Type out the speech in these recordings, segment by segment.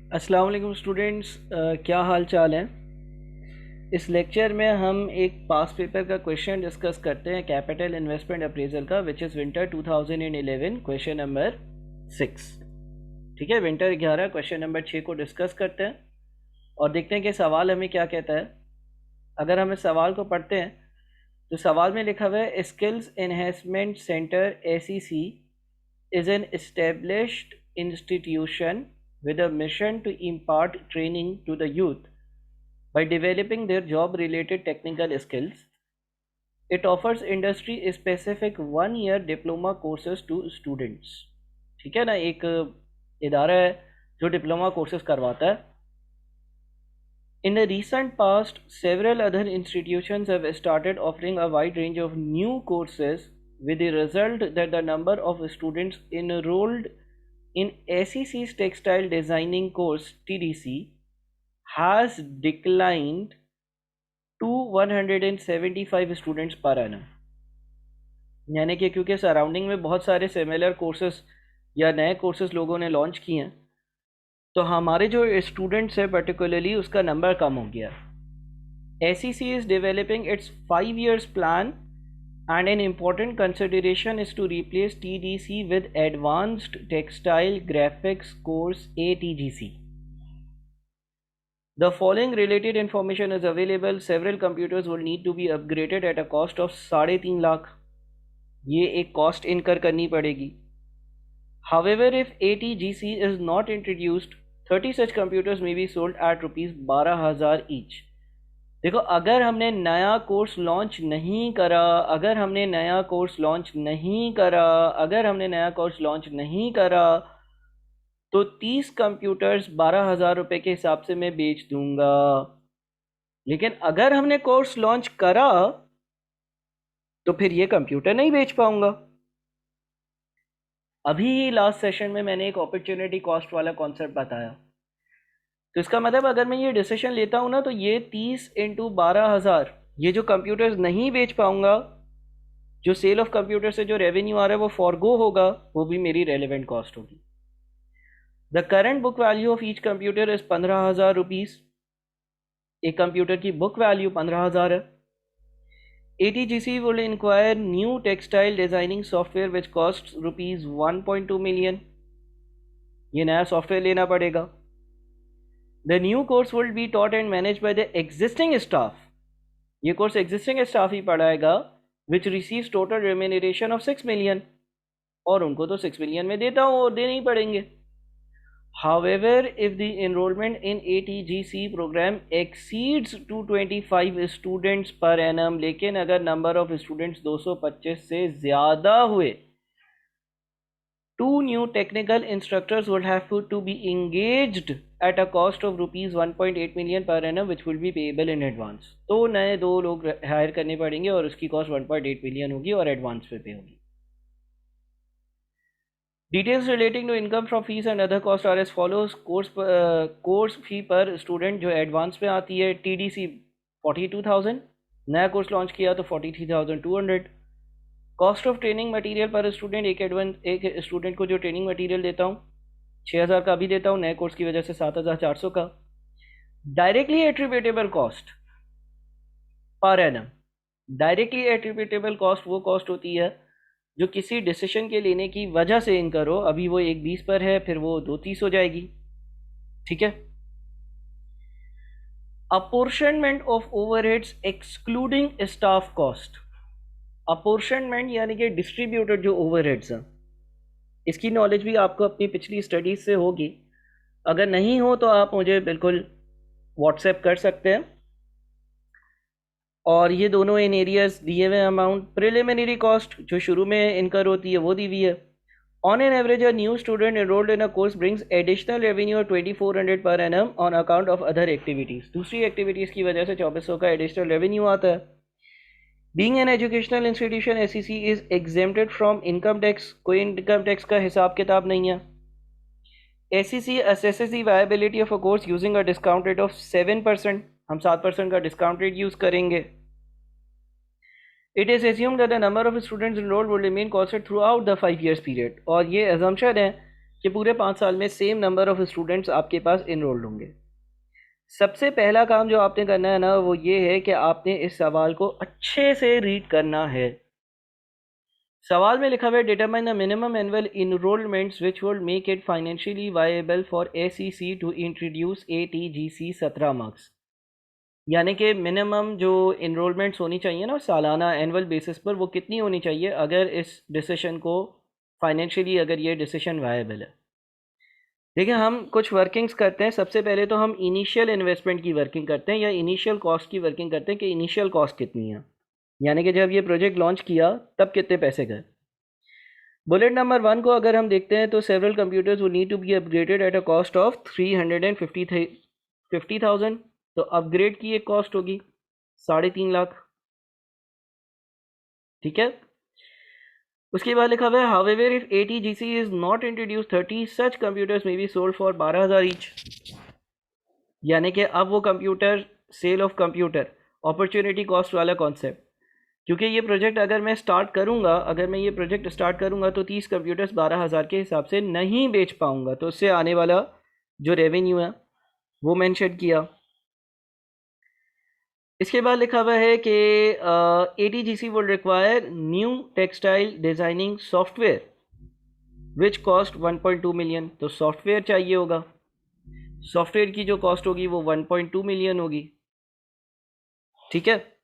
अस्सलाम वालेकुम स्टूडेंट्स, क्या हाल चाल है। इस लेक्चर में हम एक पास पेपर का क्वेश्चन डिस्कस करते हैं, कैपिटल इन्वेस्टमेंट अप्रेजल का, which is winter 2011, question number 6। ठीक है, विंटर 11 क्वेश्चन नंबर 6 को डिस्कस करते हैं और देखते हैं कि सवाल हमें क्या कहता है। अगर हम इस सवाल को पढ़ते हैं तो सवाल में लिखा हुआ है, skills enhancement centre (SEC) is an established institution with a mission to impart training to the youth by developing their job related technical skills. It offers industry specific 1 year diploma courses to students. ठीक है ना, एक इदारा है जो diploma courses करवाता है। In the recent past, several other institutions have started offering a wide range of new courses, with the result that the number of students enrolled in SEC's Textile Designing course (TDC) has declined to 175 students per annum। यानी कि क्योंकि surrounding में बहुत सारे similar courses या नए courses लोगों ने लॉन्च किए हैं, तो हमारे जो स्टूडेंट्स हैं पर्टिकुलरली उसका नंबर कम हो गया। SEC is developing its 5 years plan, and an important consideration is to replace TDC with Advanced Textile Graphics course (ATGC). The following related information is available. Several computers will need to be upgraded at a cost of 3.5 lakh. ये एक cost incur करनी पड़ेगी। However, if ATGC is not introduced, 30 such computers may be sold at rupees 12,000 each। देखो, अगर हमने नया course launch नहीं करा अगर हमने नया कोर्स लॉन्च नहीं करा अगर हमने नया कोर्स लॉन्च नहीं करा तो 30 कंप्यूटर्स 12,000 रुपये के हिसाब से मैं बेच दूंगा। लेकिन अगर हमने कोर्स लॉन्च करा तो फिर ये कंप्यूटर नहीं बेच पाऊंगा। अभी लास्ट सेशन में मैंने एक अपॉर्चुनिटी कॉस्ट वाला कॉन्सेप्ट बताया, तो इसका मतलब अगर मैं ये डिसीजन लेता हूँ ना, तो ये 30 इंटू 12,000, ये जो कंप्यूटर्स नहीं बेच पाऊंगा, जो सेल ऑफ कंप्यूटर से जो रेवेन्यू आ रहा है वो फॉरगो होगा, वो भी मेरी रेलिवेंट कॉस्ट होगी। The current book value of each computer is 15,000 rupees. एक कंप्यूटर की बुक वैल्यू 15,000 है। ATGC will inquire new textile designing software which costs rupees 1.2 million। ये नया सॉफ्टवेयर लेना पड़ेगा। The new course will be taught and managed by the existing staff। ये course existing staff ही पढ़ाएगा, which receives total remuneration of 6 million। और उनको तो 6 million में देता हूँ और देने ही पड़ेंगे। However, if the enrollment in ATGC program exceeds 225 students per annum, लेकिन अगर नंबर ऑफ स्टूडेंट्स 225 से ज़्यादा हुए, 2 new technical instructors would have to be engaged at a cost of rupees 1.8 million per annum, which will be payable in advance। तो नए 2 लोग higher करने पड़ेंगे और उसकी कॉस्ट 1.8 मिलियन होगी और एडवांस पे होगी। Details relating to income from fees and other costs are as follows। Course fee पर स्टूडेंट जो एडवांस में आती है TDC 42,000, नया कोर्स लॉन्च किया तो 43,200। कॉस्ट ऑफ ट्रेनिंग मटेरियल पर स्टूडेंट, एक स्टूडेंट को जो ट्रेनिंग मटेरियल देता हूँ 6,000 का भी देता हूँ, नए कोर्स की वजह से 7,400 का। Directly attributable cost per annum, directly attributable cost वो कॉस्ट होती है जो किसी डिसीजन के लेने की वजह से इनकर हो। अभी वो 1.20 पर है, फिर वो 2.30 हो जाएगी। ठीक है। Apportionment of overheads excluding staff cost. Apportionment यानी कि डिस्ट्रीब्यूटेड जो ओवरहेड्स हैं, इसकी नॉलेज भी आपको अपनी पिछली स्टडीज से होगी। अगर नहीं हो तो आप मुझे बिल्कुल व्हाट्सएप कर सकते हैं। और ये दोनों इन एरियाज दिए हुए अमाउंट। प्रिलिमिनरी कॉस्ट जो शुरू में इनकर होती है वो दी हुई है। On an average a new student enrolled in a course brings additional revenue 2,400 per annum on account of other activities. दूसरी एक्टिविटीज़ की वजह से 2,400 का एडिशनल रेवेन्यू आता है। Being an educational institution, SEC is exempted from income tax. कोई income tax का हिसाब किताब नहीं है। SEC assesses the viability of a course using a discount rate of 7%। हम 7% का डिस्काउंट रेट यूज करेंगे। It is assumed that the number of students enrolled will remain constant throughout the 5 years period। और ये assumption है कि पूरे 5 साल में सेम नंबर ऑफ स्टूडेंट्स आपके पास इनरोल्ड होंगे। सबसे पहला काम जो आपने करना है ना, वो ये है कि आपने इस सवाल को अच्छे से रीड करना है। सवाल में लिखा हुआ है determine the minimum annual enrolments which would make it financially viable for ACC to introduce ATGC 17 marks. यानी कि मिनिमम जो इनरोलमेंट्स होनी चाहिए ना सालाना एनुअल बेसिस पर, वो कितनी होनी चाहिए अगर इस डिसीशन को फाइनेंशियली अगर ये डिसीशन वायबल है। देखिए, हम कुछ वर्किंग्स करते हैं। सबसे पहले तो हम इनिशियल इन्वेस्टमेंट की वर्किंग करते हैं या इनिशियल कॉस्ट की वर्किंग करते हैं कि इनिशियल कॉस्ट कितनी है, यानी कि जब ये प्रोजेक्ट लॉन्च किया तब कितने पैसे गए। बुलेट नंबर 1 को अगर हम देखते हैं तो सेवरल कंप्यूटर्स वो need to be upgraded at a cost of 350,000। तो अपग्रेड की एक कॉस्ट होगी 3.5 लाख। ठीक है। उसके बाद लिखा हुआ है however if ATGC is not introduce 30 such computers may be sold for 12,000 each. यानी कि अब वो computer sale of computer opportunity cost वाला कॉन्सेप्ट, क्योंकि ये प्रोजेक्ट अगर मैं ये प्रोजेक्ट स्टार्ट करूंगा तो 30 कंप्यूटर्स 12,000 के हिसाब से नहीं बेच पाऊंगा, तो उससे आने वाला जो रेवेन्यू है वो मेंशन किया। इसके बाद लिखा हुआ है कि ATGC will require new textile designing software which cost 1.2 million. तो सॉफ्टवेयर चाहिए होगा, सॉफ्टवेयर की जो कॉस्ट होगी वो 1.2 मिलियन होगी। ठीक है।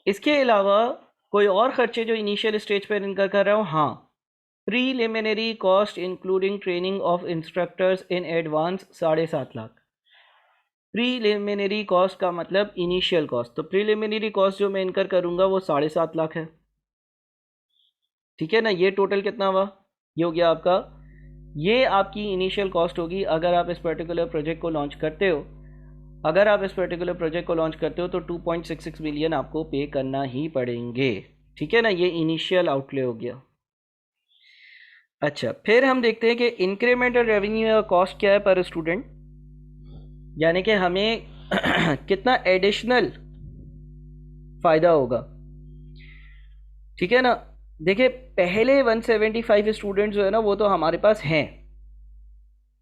इसके अलावा कोई और खर्चे जो इनिशियल स्टेज पर इनकर कर रहा हूँ, हाँ, preliminary cost including training of instructors in advance 7.5 lakh. Preliminary cost का मतलब इनिशियल कॉस्ट, तो प्रीलिमिनरी कॉस्ट जो मैं इनकर करूंगा वो 7.5 लाख है। ठीक है ना। ये टोटल कितना हुआ, ये हो गया आपका, ये आपकी इनिशियल कॉस्ट होगी अगर आप इस पर्टिकुलर प्रोजेक्ट को लॉन्च करते हो। तो 2.66 मिलियन आपको पे करना ही पड़ेंगे। ठीक है ना। ये इनिशियल आउटले हो गया। अच्छा, फिर हम देखते हैं कि इंक्रीमेंटल रेवेन्यू या कॉस्ट क्या है पर स्टूडेंट, यानी कि हमें कितना एडिशनल फायदा होगा। ठीक है ना। देखिए, पहले 175 स्टूडेंट्स जो है ना वो तो हमारे पास हैं।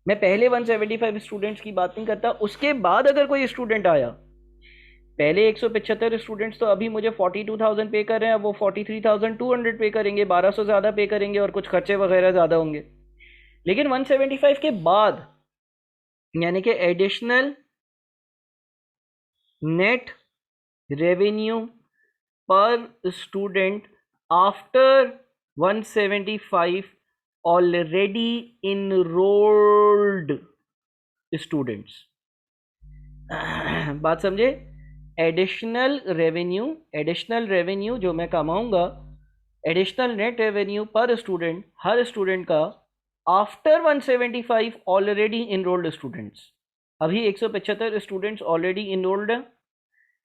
मैं पहले 175 स्टूडेंट्स की बात नहीं करता, उसके बाद अगर कोई स्टूडेंट आया। पहले 175 स्टूडेंट्स तो अभी मुझे 42,000 पे कर रहे हैं, वो 43,200 पे करेंगे, 1200 ज़्यादा पे करेंगे और कुछ खर्चे वगैरह ज़्यादा होंगे। लेकिन 175 के बाद यानी कि एडिशनल नेट रेवेन्यू पर student after 175 already enrolled students. बात समझे। एडिशनल रेवेन्यू जो मैं कमाऊंगा, एडिशनल नेट रेवेन्यू पर स्टूडेंट, हर स्टूडेंट का आफ्टर 175 ऑलरेडी इनरोल्ड स्टूडेंट्स। अभी 175 स्टूडेंट्स ऑलरेडी इनरोल्ड हैं।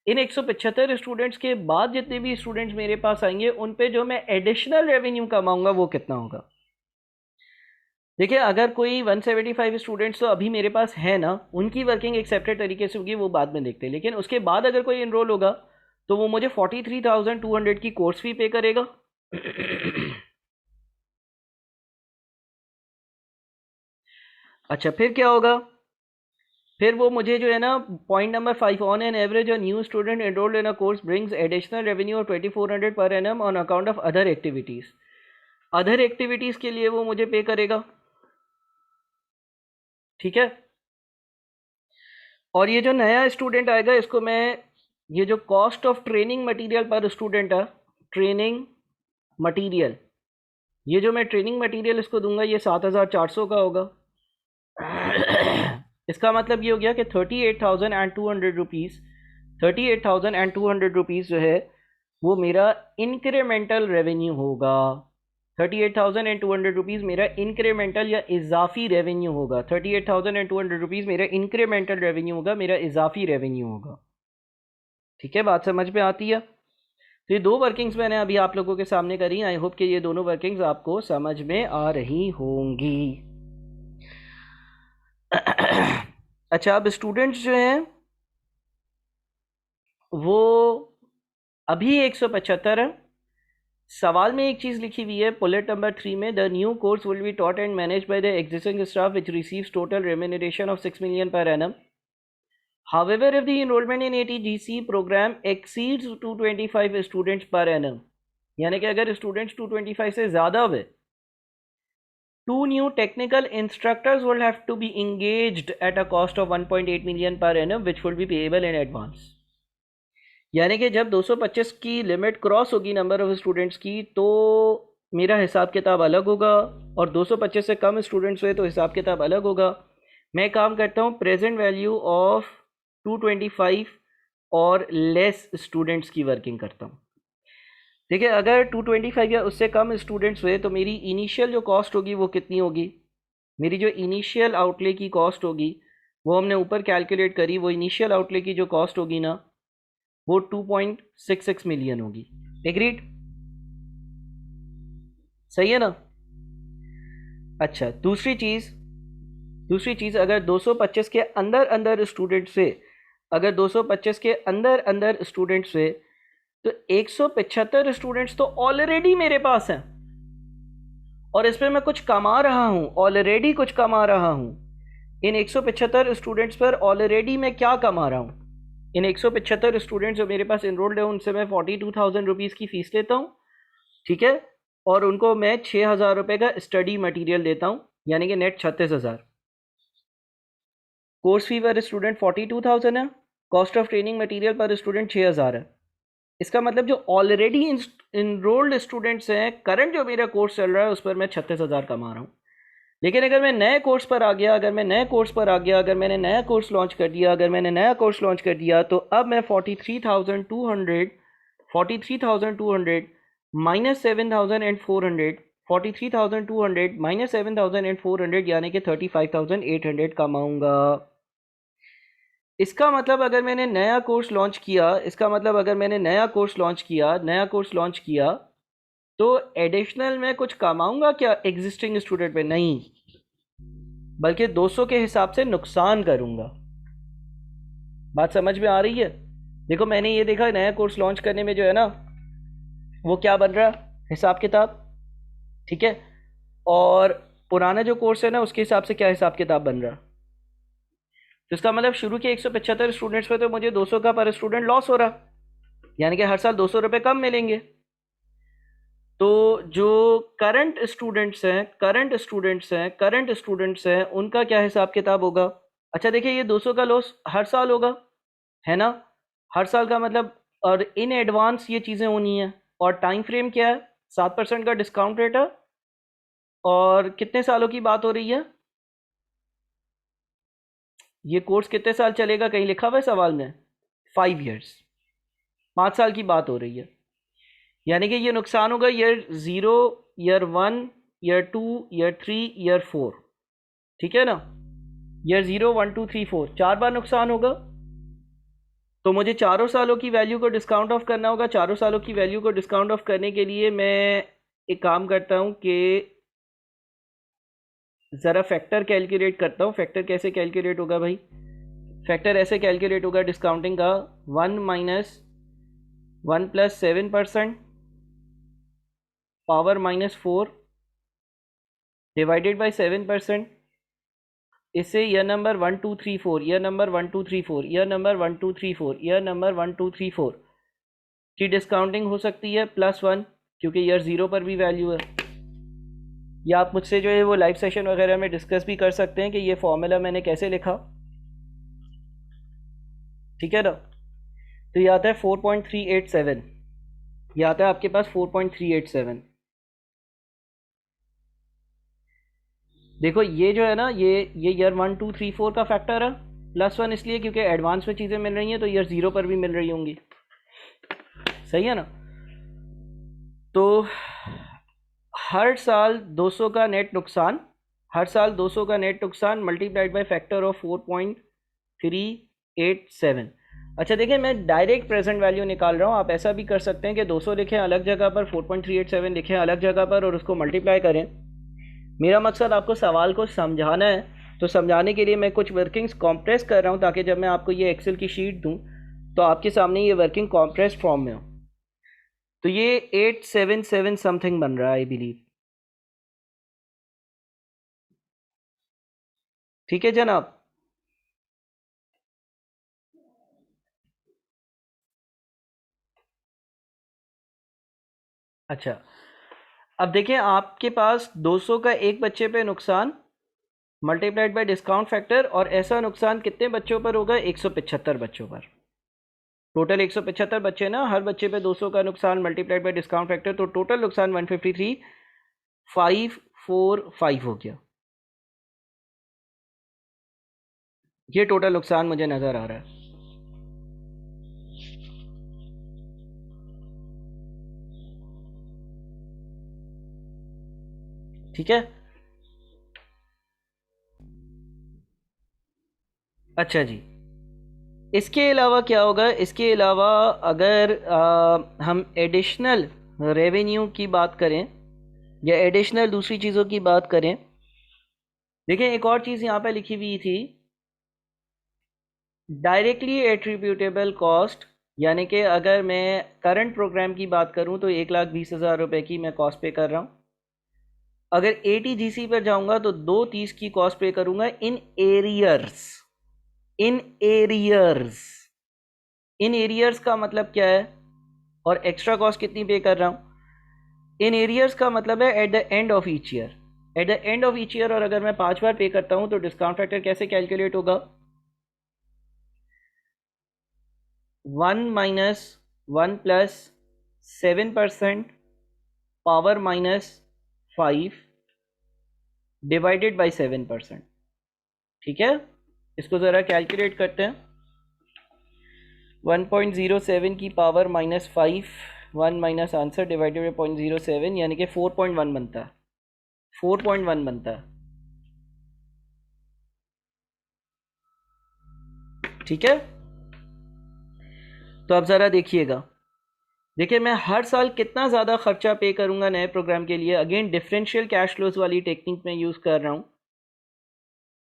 इन 175 स्टूडेंट्स के बाद जितने भी स्टूडेंट्स मेरे पास आएंगे उन पे जो मैं एडिशनल रेवेन्यू कमाऊंगा वो कितना होगा। देखिए, अगर कोई 175 स्टूडेंट्स तो अभी मेरे पास है ना, उनकी वर्किंग एक्सेप्टेड तरीके से होगी, वो बाद में देखते हैं। लेकिन उसके बाद अगर कोई इनरोल होगा तो वो मुझे 43,200 की कोर्स फी पे करेगा। अच्छा, फिर क्या होगा, फिर वो मुझे जो है ना point number 5, on an average a new student enrolled in a course brings additional revenue of 2400 per annum on account of other activities. Other activities के लिए वो मुझे पे करेगा। ठीक है। और ये जो नया स्टूडेंट आएगा इसको मैं, ये जो कॉस्ट ऑफ ट्रेनिंग मटेरियल पर स्टूडेंट है, ट्रेनिंग मटेरियल, ये जो मैं ट्रेनिंग मटेरियल इसको दूंगा ये 7,400 का होगा। इसका मतलब ये हो गया कि 38,200 रुपीज़, 38,200 रुपीज़ जो है वो मेरा इंक्रीमेंटल रेवेन्यू होगा। 38,200 रुपीज़ मेरा इंक्रीमेंटल या इजाफी रेवेन्यू होगा। 38,200 रुपीज़ मेरा इंक्रीमेंटल रेवेन्यू होगा, मेरा इजाफी रेवेन्यू होगा। ठीक है, बात समझ में आती है। तो ये दो वर्किंग्स मैंने अभी आप लोगों के सामने करी। आई होप कि ये दोनों वर्किंग्स आपको समझ में आ रही होंगी। अच्छा, अब स्टूडेंट्स जो हैं वो अभी 175 है, सवाल में एक चीज़ लिखी हुई है बुलेट नंबर 3 में, the new course will be taught and manage by the existing staff which receives total remuneration of 6 million per annum. However, if the enrollment in ATGC program exceeds 225 students per annum, यानी कि अगर students 225 से ज़्यादा हुए, 2 new technical instructors will have to be engaged at a cost of 1.8 million per annum which will be payable in advance. यानी कि जब 225 की लिमिट क्रॉस होगी नंबर ऑफ स्टूडेंट्स की, तो मेरा हिसाब किताब अलग होगा, और 225 से कम स्टूडेंट्स हुए तो हिसाब किताब अलग होगा. मैं काम करता हूँ प्रेजेंट वैल्यू ऑफ 225 और लेस स्टूडेंट्स की वर्किंग करता हूँ. देखिए, अगर 225 या उससे कम स्टूडेंट्स हुए तो मेरी इनिशियल जो कॉस्ट होगी वो कितनी होगी. मेरी जो इनिशियल आउटले की कॉस्ट होगी वो हमने ऊपर कैलकुलेट करी. वो इनिशियल आउटले की जो कॉस्ट होगी ना, वो 2.66 मिलियन होगी. एग्रीड? सही है ना? अच्छा, दूसरी चीज़ अगर 225 के अंदर स्टूडेंट्स से, अगर 225 के अंदर स्टूडेंट्स से, तो 175 स्टूडेंट्स तो ऑलरेडी मेरे पास हैं, और इस पर मैं कुछ कमा रहा हूँ, ऑलरेडी कुछ कमा रहा हूँ. इन 175 स्टूडेंट्स पर ऑलरेडी मैं क्या कमा रहा हूँ. इन 175 स्टूडेंट्स जो मेरे पास इनरोल्ड है उनसे मैं 42,000 रुपीज़ की फ़ीस लेता हूँ, ठीक है, और उनको मैं 6,000 रुपये का स्टडी मटेरियल देता हूँ, यानी कि नेट 36,000. कोर्स फी पर स्टूडेंट 42,000 है, कॉस्ट ऑफ ट्रेनिंग मटेरियल पर स्टूडेंट 6,000 है. इसका मतलब जो ऑलरेडी इनरोल्ड स्टूडेंट्स हैं, करंट जो मेरा कोर्स चल रहा है उस पर मैं 36,000 कमा रहा हूँ. लेकिन अगर मैं नए कोर्स पर आ गया, अगर मैंने नया कोर्स लॉन्च कर दिया, तो अब मैं 43,200 माइनस 7,400, 43,200 माइनस 7,400 यानी कि 35,800 कमाऊंगा. इसका मतलब अगर मैंने नया कोर्स लॉन्च किया, तो एडिशनल में कुछ कमाऊंगा क्या एग्जिस्टिंग स्टूडेंट पे? नहीं, बल्कि 200 के हिसाब से नुकसान करूंगा. बात समझ में आ रही है? देखो, मैंने ये देखा नया कोर्स लॉन्च करने में जो है ना, वो क्या बन रहा हिसाब किताब, ठीक है, और पुराना जो कोर्स है ना उसके हिसाब से क्या हिसाब किताब बन रहा. तो इसका मतलब शुरू के 175 स्टूडेंट्स पे तो मुझे 200 का पर स्टूडेंट लॉस हो रहा, यानी कि हर साल 200 रुपये कम मिलेंगे. तो जो करंट स्टूडेंट्स हैं उनका क्या हिसाब किताब होगा. अच्छा देखिए, ये 200 का लॉस हर साल होगा, है ना, हर साल का मतलब, और इन एडवांस ये चीज़ें होनी है. और टाइम फ्रेम क्या है? 7% का डिस्काउंट रेट है, और कितने सालों की बात हो रही है? ये कोर्स कितने साल चलेगा? कहीं लिखा हुआ है सवाल में? 5 years, 5 साल की बात हो रही है. यानी कि ये नुकसान होगा year 0, year 1, year 2, year 3, year 4, ठीक है ना. ईयर 0, 1, 2, 3, 4, 4 बार नुकसान होगा. तो मुझे चारों सालों की वैल्यू को डिस्काउंट ऑफ करना होगा. चारों सालों की वैल्यू को डिस्काउंट ऑफ करने के लिए मैं एक काम करता हूँ कि ज़रा फैक्टर कैलकुलेट करता हूँ. फैक्टर कैसे कैलकुलेट होगा भाई? फैक्टर ऐसे कैलकुलेट होगा डिस्काउंटिंग का, 1 minus 1 plus 7% power -4 divided by 7%. इससे year number 1 2 3 4, year number 1 2 3 4, year number 1 2 3 4, year number 1 2 3 4 की डिस्काउंटिंग हो सकती है +1, क्योंकि ईयर 0 पर भी वैल्यू है. या आप मुझसे जो है वो लाइव सेशन वगैरह में डिस्कस भी कर सकते हैं कि ये फॉर्मूला मैंने कैसे लिखा, ठीक है ना. तो ये आता है 4.387, ये आता है आपके पास 4.387. देखो ये जो है ना, ये ईयर 1 2 3 4 का फैक्टर है, +1 इसलिए क्योंकि एडवांस में चीज़ें मिल रही हैं, तो ईयर 0 पर भी मिल रही होंगी. सही है ना. तो हर साल 200 का नेट नुकसान, मल्टीप्लाइड बाय फैक्टर ऑफ 4.387. अच्छा देखिए, मैं डायरेक्ट प्रेजेंट वैल्यू निकाल रहा हूँ. आप ऐसा भी कर सकते हैं कि 200 लिखें अलग जगह पर, 4.387 लिखें अलग जगह पर, और उसको मल्टीप्लाई करें. मेरा मकसद आपको सवाल को समझाना है, तो समझाने के लिए मैं कुछ वर्किंग्स कॉम्प्रेस कर रहा हूँ, ताकि जब मैं आपको ये एक्सेल की शीट दूँ तो आपके सामने ये वर्किंग कॉम्प्रेस फॉर्म में हो. तो ये 877 समथिंग बन रहा है आई बिलीव। ठीक है जनाब। अच्छा, अब देखिए आपके पास 200 का एक बच्चे पे नुकसान मल्टीप्लाइड बाय डिस्काउंट फैक्टर, और ऐसा नुकसान कितने बच्चों पर होगा? 175 बच्चों पर। टोटल 175 बच्चे ना, हर बच्चे पे 200 का नुकसान मल्टीप्लाइड बाय डिस्काउंट फैक्टर, तो टोटल नुकसान 153,545 हो गया। ये टोटल नुकसान मुझे नजर आ रहा है। ठीक है। अच्छा जी, इसके अलावा क्या होगा? इसके अलावा अगर हम एडिशनल रेवेन्यू की बात करें या एडिशनल दूसरी चीज़ों की बात करें, देखिए एक और चीज़ यहाँ पे लिखी हुई थी, डायरेक्टली एट्रीब्यूटेबल कॉस्ट, यानी कि अगर मैं करंट प्रोग्राम की बात करूं तो 1,20,000 रुपए की मैं कॉस्ट पे कर रहा हूं। अगर एटीजीसी पर जाऊंगा तो 2,30 की कॉस्ट पे करूंगा in arrears. In arrears, in arrears का मतलब क्या है? और एक्स्ट्रा कॉस्ट कितनी पे कर रहा हूं? इन एरियर्स का मतलब है at the end of each year. At the end of each year, और अगर मैं 5 बार पे करता हूं तो डिस्काउंट फैक्टर कैसे कैलकुलेट होगा? 1 minus 1 plus 7% power minus 5 divided by 7%। ठीक है, इसको ज़रा कैलकुलेट करते हैं। 1.07 की power -5, 1 minus answer divided by 0.07, यानी कि 4.1 बनता है। 4.1 बनता है। ठीक है, तो अब ज़रा देखिएगा। देखिए मैं हर साल कितना ज़्यादा खर्चा पे करूंगा नए प्रोग्राम के लिए। अगेन डिफरेंशियल कैश फ्लोज वाली टेक्निक में यूज़ कर रहा हूँ।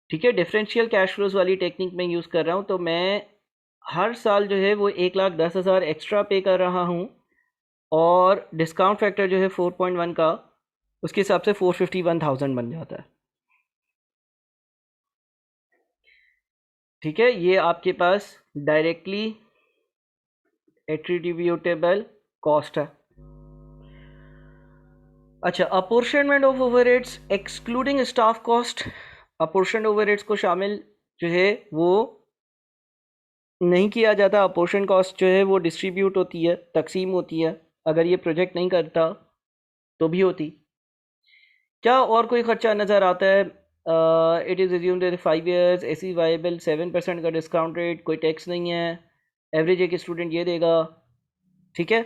ठीक है, डिफरेंशियल कैश फ्लोज वाली टेक्निक में यूज़ कर रहा हूँ, तो मैं हर साल जो है वो 1,10,000 एक्स्ट्रा पे कर रहा हूँ, और डिस्काउंट फैक्टर जो है 4.1 का, उसके हिसाब से 451,000 बन जाता है। ठीक है, ये आपके पास डायरेक्टली एट्रीब्यूटेबल कॉस्ट है। अच्छा, apportionment of overheads excluding staff cost. Apportion overheads को शामिल जो है वो नहीं किया जाता। अपोर्शन कॉस्ट जो है वो डिस्ट्रीब्यूट होती है, तकसीम होती है। अगर ये प्रोजेक्ट नहीं करता तो भी होती। क्या और कोई खर्चा नज़र आता है? It is assumed that 5 years AC viable, 7% का डिस्काउंट रेट, कोई टैक्स नहीं है, एवरेज एक स्टूडेंट ये देगा। ठीक है,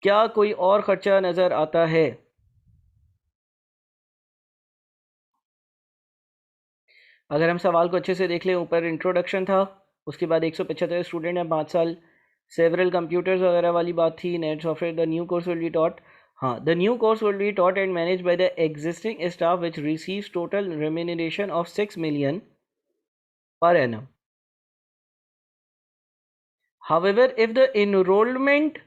क्या कोई और खर्चा नज़र आता है? अगर हम सवाल को अच्छे से देख लें, ऊपर इंट्रोडक्शन था, उसके बाद 175 स्टूडेंट हैं, 5 साल, सेवरल कंप्यूटर्स वगैरह वाली बात थी, net software, the new course will be taught. हाँ, the new course will be taught and manage by the existing staff which receives total remuneration of 6 million per annum. However, if the enrollment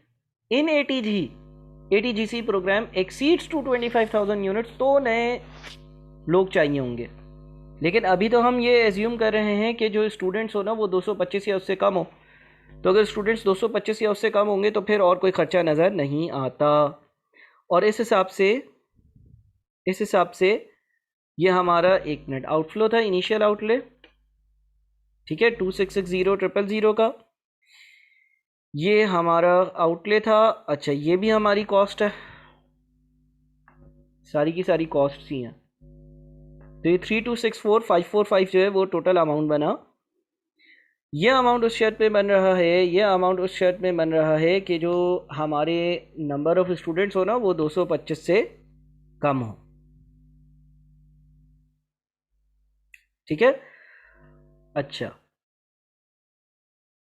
in ATGC program exceeds to 25,000 units, तो नए लोग चाहिए होंगे। लेकिन अभी तो हम ये एज्यूम कर रहे हैं कि जो स्टूडेंट्स हो ना वो 225 या उससे कम हो। तो अगर स्टूडेंट्स 225 या उससे कम होंगे तो फिर और कोई खर्चा नज़र नहीं आता। और इस हिसाब से ये हमारा 1 मिनट आउटफ्लो था, इनिशियल आउटले। ठीक है, 2660,000 का ये हमारा आउटले था। अच्छा, ये भी हमारी कॉस्ट है, सारी की सारी कॉस्ट ही हैं। तो ये 3,264,545 जो है वो टोटल अमाउंट बना। ये अमाउंट उस शर्त में बन रहा है, ये अमाउंट उस शर्त में बन रहा है कि जो हमारे नंबर ऑफ स्टूडेंट्स हो ना वो 225 से कम हो। ठीक है। अच्छा,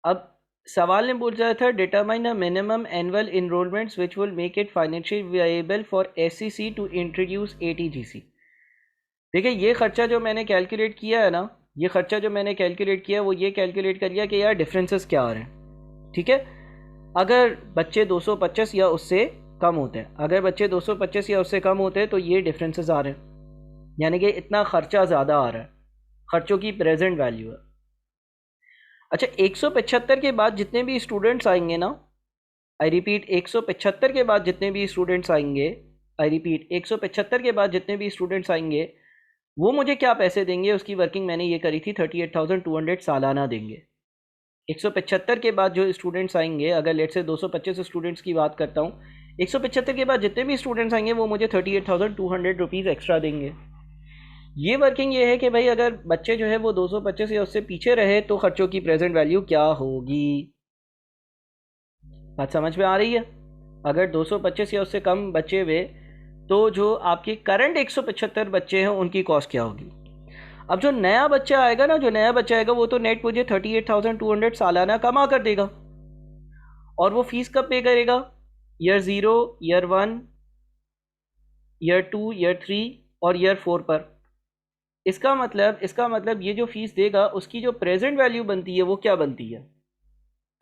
अब सवाल ने पूछा था determine the minimum annual enrolments which will make it financial viable for SCC to introduce ATGC. देखिए ये खर्चा जो मैंने कैलकुलेट किया है ना, ये खर्चा जो मैंने कैलकुलेट किया वो ये कैलकुलेट कर लिया कि यार डिफरेंसेस क्या आ रहे हैं। ठीक है, अगर बच्चे 225 या उससे कम होते हैं, अगर बच्चे 225 या उससे कम होते हैं तो ये डिफरेंसेस आ रहे हैं, यानी कि इतना खर्चा ज़्यादा आ रहा है, खर्चों की प्रेजेंट वैल्यू है। अच्छा, 175 के बाद जितने भी स्टूडेंट्स आएंगे ना, आई रिपीट 175 के बाद जितने भी स्टूडेंट्स आएंगे, आई रिपीट 175 के बाद जितने भी स्टूडेंट्स आएंगे वो मुझे क्या पैसे देंगे, उसकी वर्किंग मैंने ये करी थी 38,200 सालाना देंगे। 175 के बाद जो स्टूडेंट्स आएंगे, अगर लेट से 225 स्टूडेंट्स की बात करता हूँ, 175 के बाद जितने भी स्टूडेंट्स आएंगे वो मुझे 38,200 रुपीज़ एक्स्ट्रा देंगे। ये वर्किंग ये है कि भाई अगर बच्चे जो है वो 225 या उससे पीछे रहे तो खर्चों की प्रेजेंट वैल्यू क्या होगी। बात समझ में आ रही है? अगर 225 या उससे कम बच्चे हुए तो जो आपके करंट 175 बच्चे हैं उनकी कॉस्ट क्या होगी। अब जो नया बच्चा आएगा ना, जो नया बच्चा आएगा वो तो नेट मुझे 38,200 सालाना कमा कर देगा, और वो फीस कब पे करेगा? ईयर 0, ईयर 1, ईयर 2, ईयर 3 और ईयर 4 पर। इसका मतलब ये जो फीस देगा उसकी जो प्रेजेंट वैल्यू बनती है वो क्या बनती है?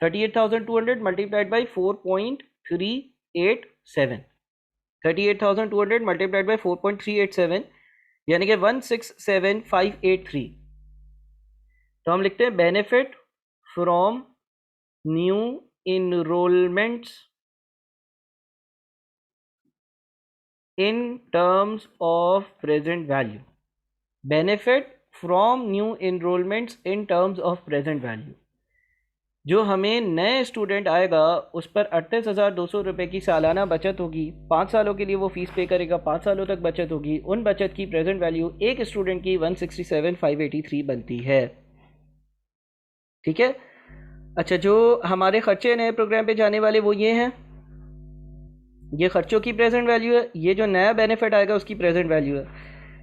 38,200 मल्टीप्लाइड बाई 4.387, 38,200 मल्टीप्लाइड बाई 4.387 यानी कि 167,583। तो हम लिखते हैं benefit from new enrolments in terms of present value, benefit from new enrolments in terms of present value. जो हमें नए स्टूडेंट आएगा उस पर 38,200 रुपये की सालाना बचत होगी, 5 सालों के लिए वो फीस पे करेगा, 5 सालों तक बचत होगी, उन बचत की प्रेजेंट वैल्यू एक स्टूडेंट की 167,583 बनती है। ठीक है। अच्छा, जो हमारे खर्चे नए प्रोग्राम पे जाने वाले वो ये हैं, ये खर्चों की प्रेजेंट वैल्यू है, ये जो नया बेनिफिट आएगा उसकी प्रेजेंट वैल्यू है।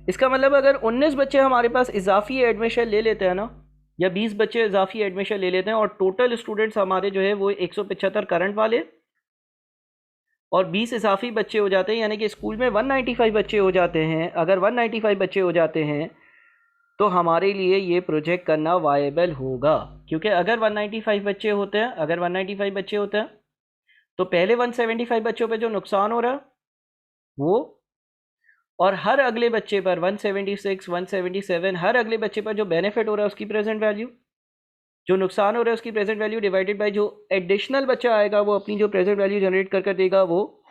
इसका मतलब अगर 19 बच्चे हमारे पास इजाफी एडमिशन ले लेते हैं ना, या 20 बच्चे इजाफी एडमिशन ले लेते हैं और टोटल स्टूडेंट्स हमारे जो है वो 175 करंट वाले और 20 इजाफी बच्चे हो जाते हैं, यानी कि स्कूल में 195 बच्चे हो जाते हैं। अगर 195 बच्चे हो जाते हैं तो हमारे लिए ये प्रोजेक्ट करना वायबल होगा, क्योंकि अगर 195 बच्चे होते हैं, अगर 195 बच्चे होते हैं तो पहले 175 बच्चों पे जो नुकसान हो रहा है वो, और हर अगले बच्चे पर 176, 177, हर अगले बच्चे पर जो बेनिफिट हो रहा है उसकी प्रेजेंट वैल्यू, जो नुकसान हो रहा है उसकी प्रेजेंट वैल्यू डिवाइडेड बाय जो एडिशनल बच्चा आएगा वो अपनी जो प्रेजेंट वैल्यू जनरेट कर देगा वो।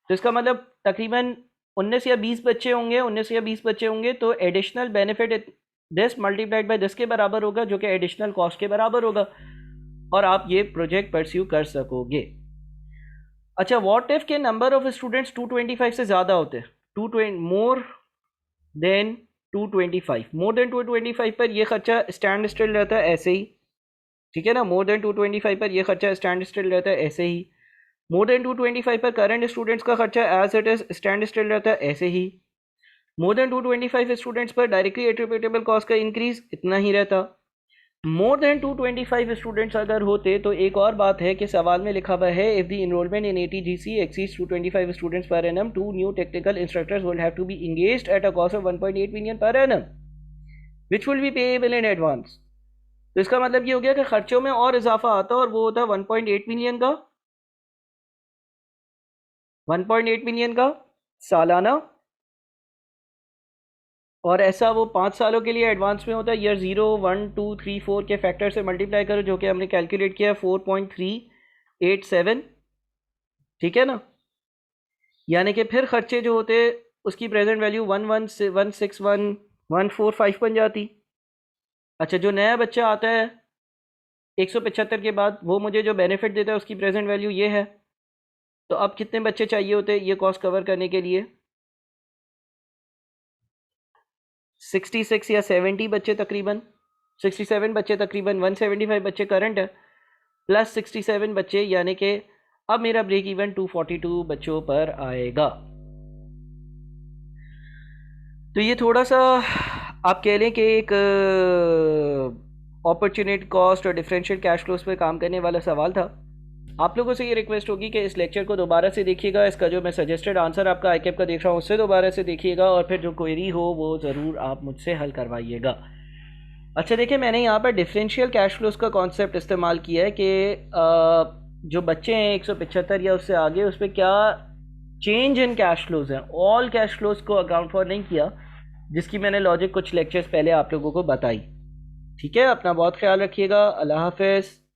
तो इसका मतलब तकरीबन 19 या 20 बच्चे होंगे, 19 या 20 बच्चे होंगे तो additional benefit this multiplied by this के बराबर होगा, जो कि एडिशनल कॉस्ट के बराबर होगा, और आप ये प्रोजेक्ट परस्यू कर सकोगे। अच्छा, व्हाट इफ के नंबर ऑफ स्टूडेंट्स 225 से ज़्यादा होते हैं, 220 मोर देन 225, मोर देन 225 पर ये खर्चा स्टैंड स्टिल रहता है ऐसे ही। ठीक है ना, मोर देन 225 पर ये खर्चा स्टैंड स्टिल रहता है ऐसे ही। मोर देन 225 पर करंट स्टूडेंट्स का खर्चा as it is stand still रहता है ऐसे ही। मोर देन 225 स्टूडेंट्स पर डायरेक्टली एट्रीब्यूटेबल कॉस्ट का इंक्रीज इतना ही रहता। मोर देन 225 स्टूडेंट्स अगर होते तो एक और बात है कि सवाल में लिखा हुआ है if the enrolment in ATGC exceeds 225 students पर annum, 2 new technical instructors will have to be engaged at a cost of 1.8 million per annum which will be payable in advance। तो इसका मतलब ये हो गया कि खर्चों में और इजाफा आता है और वो होता है 1.8 मिलियन का, 1.8 मिलियन का सालाना, और ऐसा वो 5 सालों के लिए एडवांस में होता है। ईयर 0, 1, 2, 3, 4 के फैक्टर से मल्टीप्लाई करो, जो कि हमने कैलकुलेट किया है 4.387। ठीक है ना, यानी कि फिर खर्चे जो होते उसकी प्रेजेंट वैल्यू 161,145 बन जाती। अच्छा, जो नया बच्चा आता है 175 के बाद वो मुझे जो बेनिफिट देता है उसकी प्रेजेंट वैल्यू ये है। तो अब कितने बच्चे चाहिए होते हैं ये कॉस्ट कवर करने के लिए? 66 या 70 बच्चे तकरीबन, 67 बच्चे तकरीबन, 175 बच्चे करंट है प्लस 67 बच्चे, यानी कि अब मेरा ब्रेक इवन 242 बच्चों पर आएगा। तो ये थोड़ा सा आप कह लें कि एक अपॉर्चुनिटी कॉस्ट और डिफरेंशियल कैश फ्लोस पे काम करने वाला सवाल था। आप लोगों से ये रिक्वेस्ट होगी कि इस लेक्चर को दोबारा से देखिएगा, इसका जो मैं सजेस्टेड आंसर आपका ICAP का देख रहा हूँ उससे दोबारा से देखिएगा, और फिर जो क्वेरी हो वो ज़रूर आप मुझसे हल करवाइएगा। अच्छा देखिए, मैंने यहाँ पर डिफरेंशियल कैश फ्लोस का कॉन्सेप्ट इस्तेमाल किया है कि जो बच्चे हैं 175 या उससे आगे, उस पर क्या चेंज इन कैश फ्लोज हैं, ऑल कैश फ्लोज को अकाउंट फॉर नहीं किया, जिसकी मैंने लॉजिक कुछ लेक्चर्स पहले आप लोगों को बताई। ठीक है, अपना बहुत ख्याल रखिएगा। अल्लाह हाफिज़।